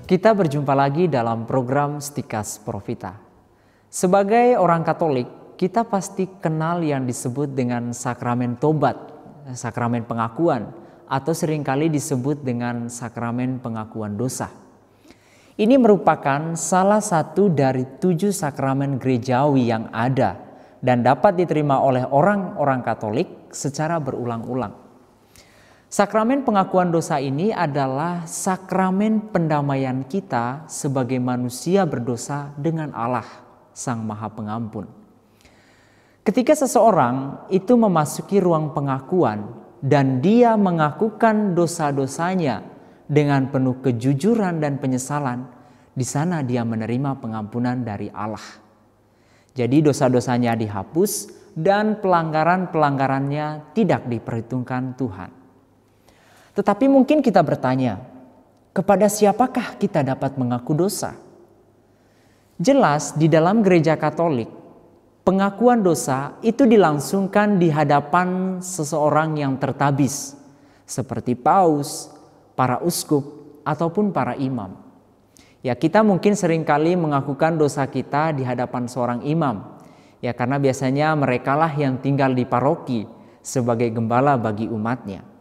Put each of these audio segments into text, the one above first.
Kita berjumpa lagi dalam program Stikas Profita. Sebagai orang Katolik, kita pasti kenal yang disebut dengan sakramen tobat, sakramen pengakuan, atau seringkali disebut dengan sakramen pengakuan dosa. Ini merupakan salah satu dari 7 sakramen gerejawi yang ada dan dapat diterima oleh orang-orang Katolik secara berulang-ulang. Sakramen pengakuan dosa ini adalah sakramen pendamaian kita sebagai manusia berdosa dengan Allah, Sang Maha Pengampun. Ketika seseorang itu memasuki ruang pengakuan dan dia mengakukan dosa-dosanya dengan penuh kejujuran dan penyesalan, di sana dia menerima pengampunan dari Allah. Jadi dosa-dosanya dihapus dan pelanggaran-pelanggarannya tidak diperhitungkan Tuhan. Tetapi mungkin kita bertanya, kepada siapakah kita dapat mengaku dosa? Jelas di dalam gereja Katolik, pengakuan dosa itu dilangsungkan di hadapan seseorang yang tertabis, seperti paus, para uskup, ataupun para imam. Ya, kita mungkin seringkali mengakukan dosa kita di hadapan seorang imam. Ya, karena biasanya merekalah yang tinggal di paroki sebagai gembala bagi umatnya.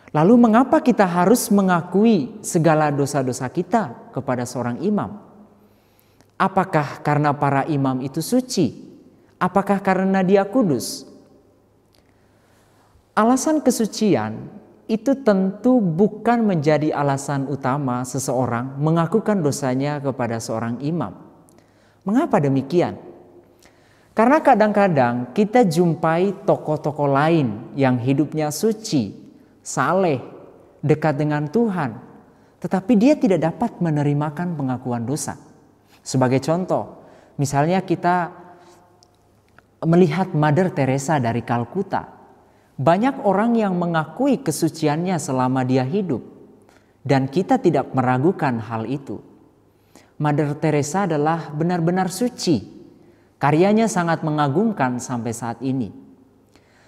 Lalu mengapa kita harus mengakui segala dosa-dosa kita kepada seorang imam? Apakah karena para imam itu suci? Apakah karena dia kudus? Alasan kesucian itu tentu bukan menjadi alasan utama seseorang mengakukan dosanya kepada seorang imam. Mengapa demikian? Karena kadang-kadang kita jumpai tokoh-tokoh lain yang hidupnya suci, saleh, dekat dengan Tuhan, tetapi dia tidak dapat menerimakan pengakuan dosa. Sebagai contoh, misalnya kita melihat Mother Teresa dari Kalkuta. Banyak orang yang mengakui kesuciannya selama dia hidup, dan kita tidak meragukan hal itu. Mother Teresa adalah benar-benar suci. Karyanya sangat mengagumkan sampai saat ini.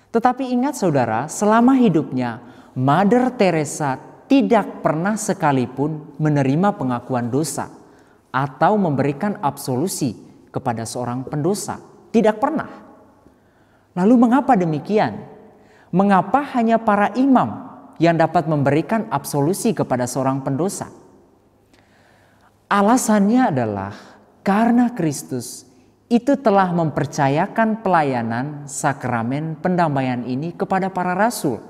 Tetapi ingat saudara, selama hidupnya Mother Teresa tidak pernah sekalipun menerima pengakuan dosa atau memberikan absolusi kepada seorang pendosa. Tidak pernah. Lalu mengapa demikian? Mengapa hanya para imam yang dapat memberikan absolusi kepada seorang pendosa? Alasannya adalah karena Kristus itu telah mempercayakan pelayanan sakramen pendamaian ini kepada para rasul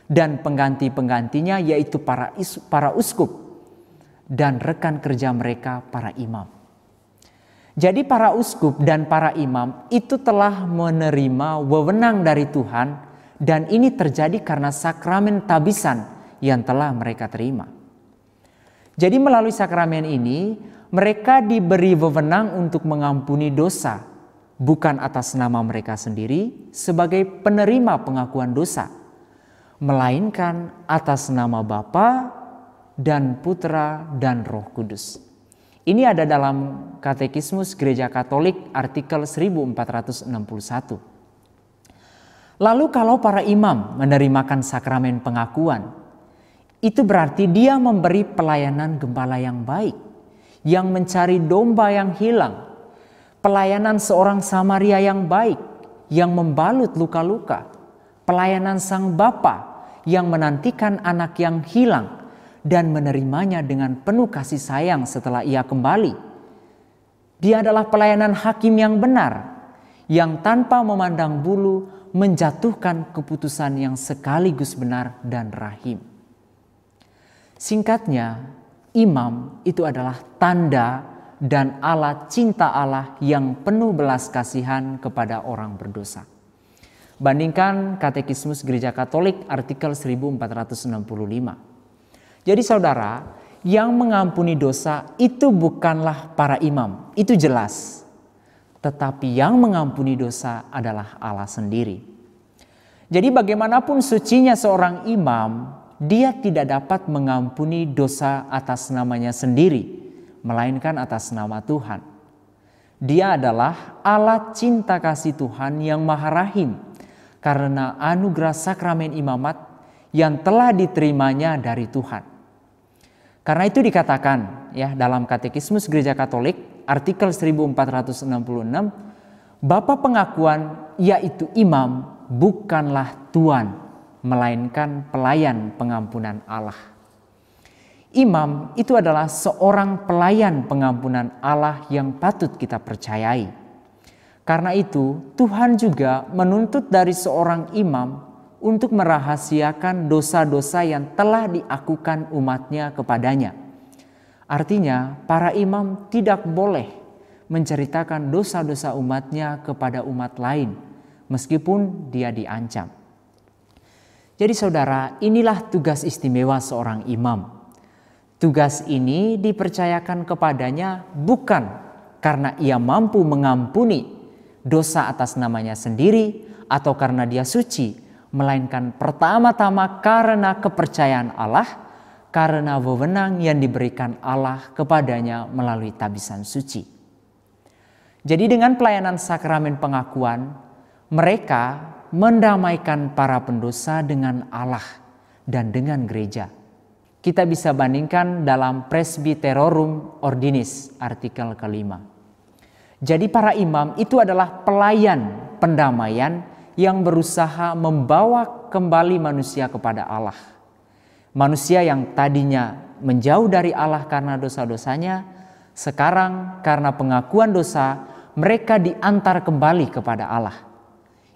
dan pengganti-penggantinya, yaitu para uskup dan rekan kerja mereka para imam. Jadi para uskup dan para imam itu telah menerima wewenang dari Tuhan, dan ini terjadi karena sakramen tabisan yang telah mereka terima. Jadi melalui sakramen ini mereka diberi wewenang untuk mengampuni dosa, bukan atas nama mereka sendiri sebagai penerima pengakuan dosa, melainkan atas nama Bapa dan Putra dan Roh Kudus. Ini ada dalam Katekismus Gereja Katolik artikel 1461. Lalu kalau para imam menerimakan sakramen pengakuan, itu berarti dia memberi pelayanan gembala yang baik, yang mencari domba yang hilang, pelayanan seorang Samaria yang baik, yang membalut luka-luka, pelayanan sang Bapa yang menantikan anak yang hilang dan menerimanya dengan penuh kasih sayang setelah ia kembali. Dia adalah pelayanan hakim yang benar, yang tanpa memandang bulu menjatuhkan keputusan yang sekaligus benar dan rahim. Singkatnya, imam itu adalah tanda dan alat cinta Allah yang penuh belas kasihan kepada orang berdosa. Bandingkan Katekismus Gereja Katolik artikel 1465. Jadi saudara, yang mengampuni dosa itu bukanlah para imam, itu jelas. Tetapi yang mengampuni dosa adalah Allah sendiri. Jadi bagaimanapun sucinya seorang imam, dia tidak dapat mengampuni dosa atas namanya sendiri, melainkan atas nama Tuhan. Dia adalah alat cinta kasih Tuhan yang maha rahim, karena anugerah sakramen imamat yang telah diterimanya dari Tuhan. Karena itu dikatakan ya dalam Katekismus Gereja Katolik artikel 1466, bapa pengakuan yaitu imam bukanlah tuan, melainkan pelayan pengampunan Allah. Imam itu adalah seorang pelayan pengampunan Allah yang patut kita percayai. Karena itu Tuhan juga menuntut dari seorang imam untuk merahasiakan dosa-dosa yang telah diakukan umatnya kepadanya. Artinya para imam tidak boleh menceritakan dosa-dosa umatnya kepada umat lain meskipun dia diancam. Jadi saudara, inilah tugas istimewa seorang imam. Tugas ini dipercayakan kepadanya bukan karena ia mampu mengampuni dosa atas namanya sendiri atau karena dia suci, melainkan pertama-tama karena kepercayaan Allah, karena wewenang yang diberikan Allah kepadanya melalui tabisan suci. Jadi dengan pelayanan sakramen pengakuan, mereka mendamaikan para pendosa dengan Allah dan dengan gereja. Kita bisa bandingkan dalam Presbyterorum Ordinis artikel kelima. Jadi para imam itu adalah pelayan pendamaian yang berusaha membawa kembali manusia kepada Allah. Manusia yang tadinya menjauh dari Allah karena dosa-dosanya, sekarang karena pengakuan dosa, mereka diantar kembali kepada Allah.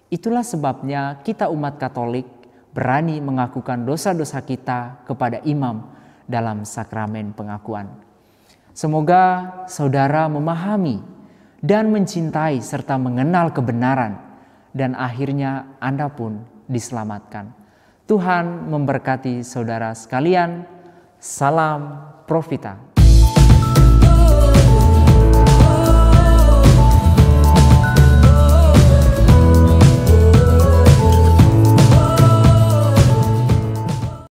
Itulah sebabnya kita umat Katolik berani mengakukan dosa-dosa kita kepada imam dalam sakramen pengakuan. Semoga saudara memahami dan mencintai serta mengenal kebenaran, dan akhirnya Anda pun diselamatkan. Tuhan memberkati saudara sekalian. Salam Profita.